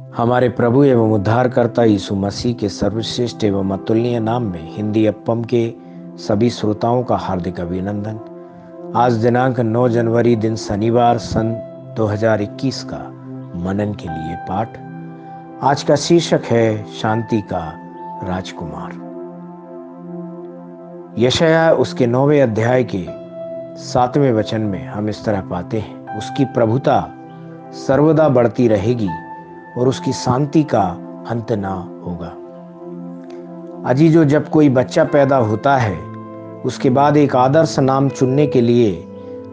हमारे प्रभु एवं उद्धारकर्ता यीशु मसीह के सर्वश्रेष्ठ एवं अतुलनीय नाम में हिंदी अप्पम के सभी श्रोताओं का हार्दिक अभिनंदन। आज दिनांक 9 जनवरी दिन शनिवार सन 2021 का मनन के लिए पाठ। आज का शीर्षक है शांति का राजकुमार। यशायाह उसके 9वें अध्याय के 7वें वचन में हम इस तरह पाते हैं, उसकी प्रभुता सर्वदा बढ़ती रहेगी और उसकी शांति का अंत ना होगा। अजीजों, जब कोई बच्चा पैदा होता है उसके बाद एक आदर्श नाम चुनने के लिए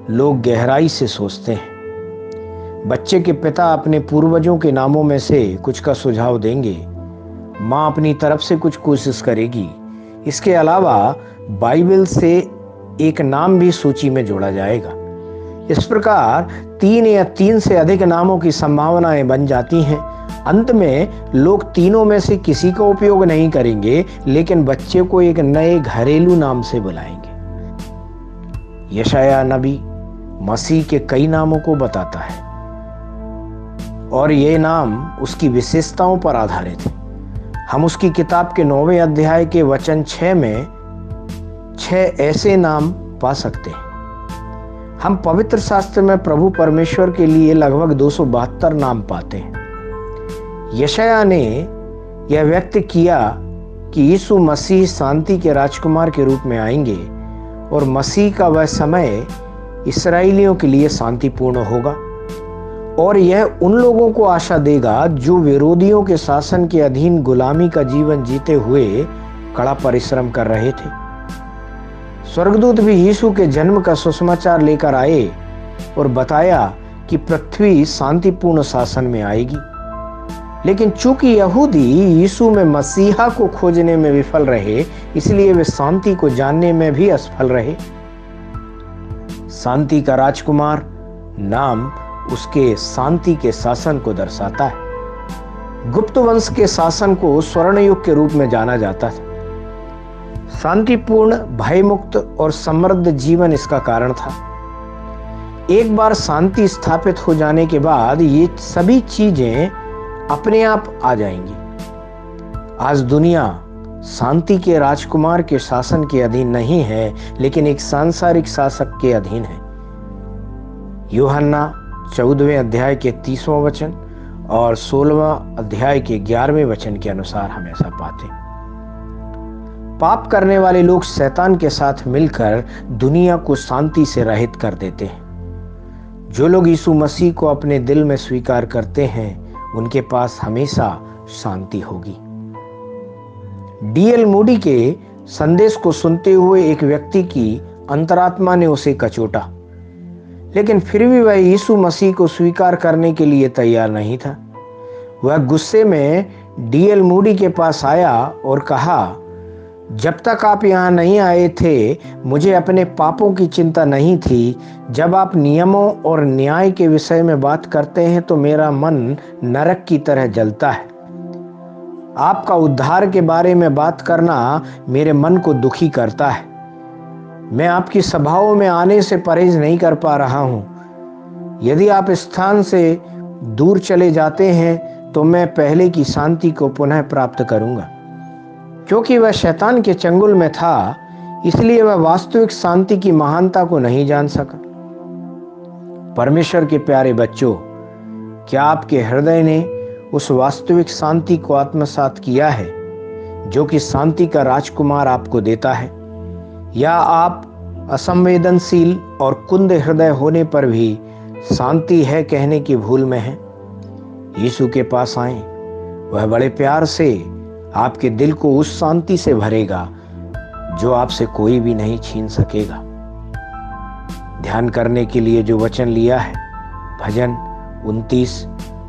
लोग गहराई से सोचते हैं। बच्चे के पिता अपने पूर्वजों के नामों में से कुछ का सुझाव देंगे, माँ अपनी तरफ से कुछ कोशिश करेगी। इसके अलावा बाइबल से एक नाम भी सूची में जोड़ा जाएगा। इस प्रकार 3 या 3 से अधिक नामों की संभावनाएं बन जाती हैं। अंत में लोग तीनों में से किसी का उपयोग नहीं करेंगे, लेकिन बच्चे को एक नए घरेलू नाम से बुलाएंगे। यशायाह नबी मसीह के कई नामों को बताता है और ये नाम उसकी विशेषताओं पर आधारित है। हम उसकी किताब के 9वें अध्याय के वचन 6 में 6 ऐसे नाम पा सकते हैं। हम पवित्र शास्त्र में प्रभु परमेश्वर के लिए लगभग 272 नाम पाते हैं। यशायाह ने यह व्यक्त किया कि यीशु मसीह शांति के राजकुमार के रूप में आएंगे और मसीह का वह समय इस्राएलियों के लिए शांतिपूर्ण होगा और यह उन लोगों को आशा देगा जो विरोधियों के शासन के अधीन गुलामी का जीवन जीते हुए कड़ा परिश्रम कर रहे थे। स्वर्गदूत भी यीशु के जन्म का सुसमाचार लेकर आए और बताया कि पृथ्वी शांतिपूर्ण शासन में आएगी। लेकिन चूंकि यहूदी यीशु में मसीहा को खोजने में विफल रहे, इसलिए वे शांति को जानने में भी असफल रहे। शांति का राजकुमार नाम उसके शांति के शासन को दर्शाता है। गुप्त वंश के शासन को स्वर्ण युग के रूप में जाना जाता था। शांतिपूर्ण, भयमुक्त और समृद्ध जीवन इसका कारण था। एक बार शांति स्थापित हो जाने के बाद ये सभी चीजें अपने आप आ जाएंगी। आज दुनिया शांति के राजकुमार के शासन के अधीन नहीं है, लेकिन एक सांसारिक शासक के अधीन है। यूहन्ना 14वें अध्याय के 30वां वचन और 16वां अध्याय के 11वें वचन के अनुसार हम ऐसा पाते हैं। पाप करने वाले लोग शैतान के साथ मिलकर दुनिया को शांति से रहित कर देते हैं। जो लोग यीशु मसीह को अपने दिल में स्वीकार करते हैं, उनके पास हमेशा शांति होगी। डीएल मूडी के संदेश को सुनते हुए एक व्यक्ति की अंतरात्मा ने उसे कचोटा, लेकिन फिर भी वह यीशु मसीह को स्वीकार करने के लिए तैयार नहीं था। वह गुस्से में डीएल मूडी के पास आया और कहा, जब तक आप यहाँ नहीं आए थे मुझे अपने पापों की चिंता नहीं थी। जब आप नियमों और न्याय के विषय में बात करते हैं तो मेरा मन नरक की तरह जलता है। आपका उद्धार के बारे में बात करना मेरे मन को दुखी करता है। मैं आपकी सभाओं में आने से परहेज नहीं कर पा रहा हूँ। यदि आप इस स्थान से दूर चले जाते हैं तो मैं पहले की शांति को पुनः प्राप्त करूँगा। क्योंकि वह शैतान के चंगुल में था, इसलिए वह वास्तविक शांति की महानता को नहीं जान सका। परमेश्वर के प्यारे बच्चों, क्या आपके हृदय ने उस वास्तविक शांति को आत्मसात किया है जो कि शांति का राजकुमार आपको देता है? या आप असंवेदनशील और कुंद हृदय होने पर भी शांति है कहने की भूल में हैं? यीशु के पास आएं, वह बड़े प्यार से आपके दिल को उस शांति से भरेगा जो आपसे कोई भी नहीं छीन सकेगा। ध्यान करने के लिए जो वचन लिया है, भजन 29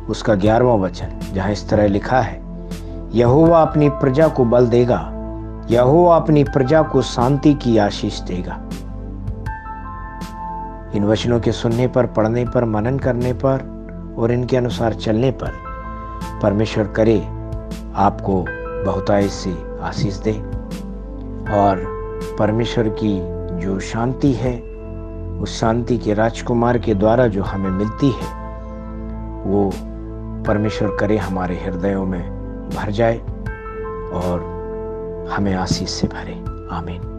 उसका 11वां वचन, जहां इस तरह लिखा है, यहोवा अपनी प्रजा को बल देगा, यहोवा अपनी प्रजा को शांति की आशीष देगा। इन वचनों के सुनने पर, पढ़ने पर, मनन करने पर और इनके अनुसार चलने पर परमेश्वर करे आपको बहुतायत से आशीष दे और परमेश्वर की जो शांति है, उस शांति के राजकुमार के द्वारा जो हमें मिलती है, वो परमेश्वर करे हमारे हृदयों में भर जाए और हमें आशीष से भरे। आमीन।